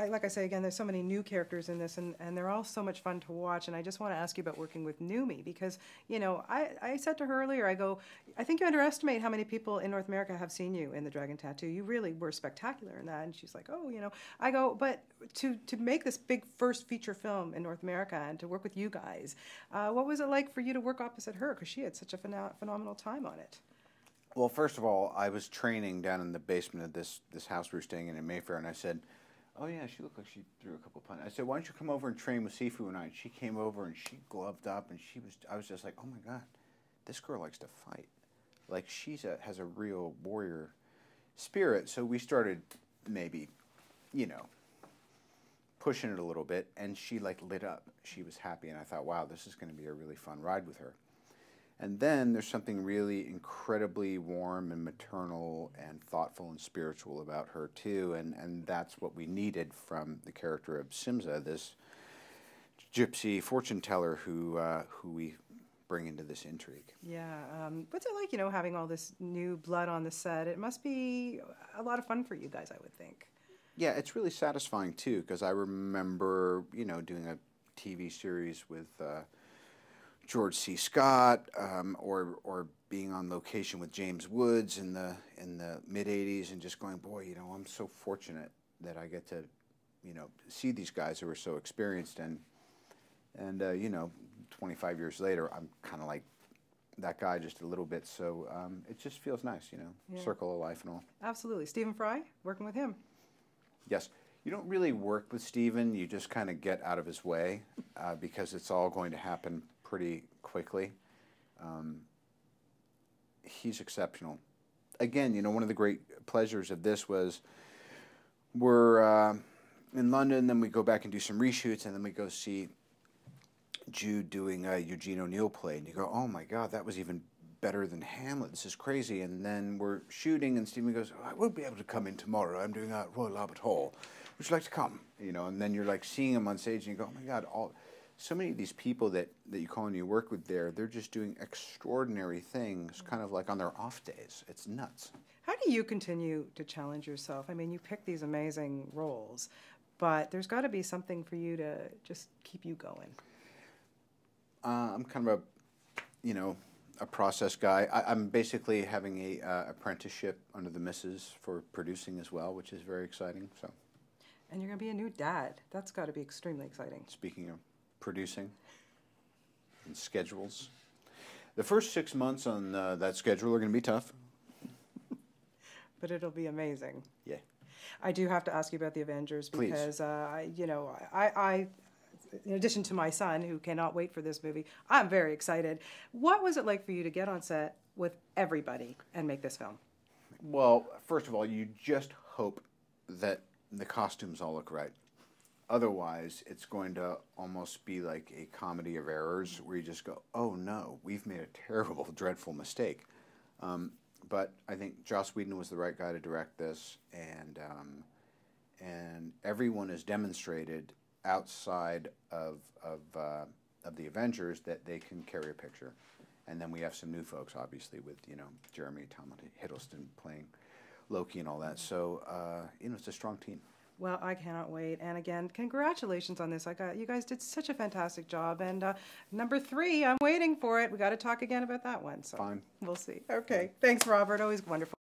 like I say again, there's so many new characters in this, and they're all so much fun to watch. And I just want to ask you about working with Numi because, you know, I said to her earlier, I go, I think you underestimate how many people in North America have seen you in The Dragon Tattoo. You really were spectacular in that. And she's like, oh, you know, I go, but to make this big first feature film in North America and to work with you guys, what was it like for you to work opposite her? Because she had such a phenomenal time on it. Well, first of all, I was training down in the basement of this house we were staying in Mayfair, and I said, oh yeah, she looked like she threw a couple punches. I said, why don't you come over and train with Sifu and I? And she came over and she gloved up, and I was just like, oh my God, this girl likes to fight. Like has a real warrior spirit. So we started maybe, you know, pushing it a little bit, and she like lit up. She was happy, and I thought, wow, this is going to be a really fun ride with her. And then there's something really incredibly warm and maternal and thoughtful and spiritual about her too, and that's what we needed from the character of Simza, this gypsy fortune teller who we bring into this intrigue. Yeah, what's it like, you know, having all this new blood on the set? It must be a lot of fun for you guys, I would think. Yeah, it's really satisfying too, because I remember, you know, doing a TV series with George C. Scott, or being on location with James Woods in the mid '80s, and just going, boy, you know, I'm so fortunate that I get to, you know, see these guys who are so experienced, and you know, 25 years later, I'm kind of like that guy just a little bit. So it just feels nice, you know, yeah. Circle of life and all. Absolutely, Stephen Fry, working with him. Yes. You don't really work with Stephen, you just kind of get out of his way because it's all going to happen pretty quickly. He's exceptional. Again, you know, one of the great pleasures of this was we're in London, then we go back and do some reshoots, and then we go see Jude doing a Eugene O'Neill play, and you go, oh my God, that was even better than Hamlet. This is crazy. And then we're shooting, and Stephen goes, oh, I won't be able to come in tomorrow. I'm doing Royal Albert Hall. Would you like to come? You know, and then you're like seeing him on stage, and you go, oh my God, so many of these people that you call and you work with there, they're just doing extraordinary things, kind of like on their off days. It's nuts. How do you continue to challenge yourself? I mean, you pick these amazing roles, but there's got to be something for you to just keep you going. I'm kind of you know, a process guy. I'm basically having a apprenticeship under the missus for producing as well, which is very exciting. So. And you're going to be a new dad. That's got to be extremely exciting. Speaking of producing and schedules, the first 6 months on that schedule are going to be tough. But it'll be amazing. Yeah. I do have to ask you about the Avengers because, Please. You know, I in addition to my son, who cannot wait for this movie, I'm very excited. What was it like for you to get on set with everybody and make this film? Well, first of all, you just hope that the costumes all look right. Otherwise, it's going to almost be like a comedy of errors where you just go, oh no, we've made a terrible, dreadful mistake. But I think Joss Whedon was the right guy to direct this, and everyone has demonstrated outside of the Avengers that they can carry a picture. And then we have some new folks, obviously, with, you know, Jeremy Thomas Hiddleston playing Loki and all that. So, you know, it's a strong team. Well, I cannot wait. And again, congratulations on this. You guys did such a fantastic job. And number 3, I'm waiting for it. We got to talk again about that one. So Fine. We'll see. Okay. Thanks, Robert. Always wonderful.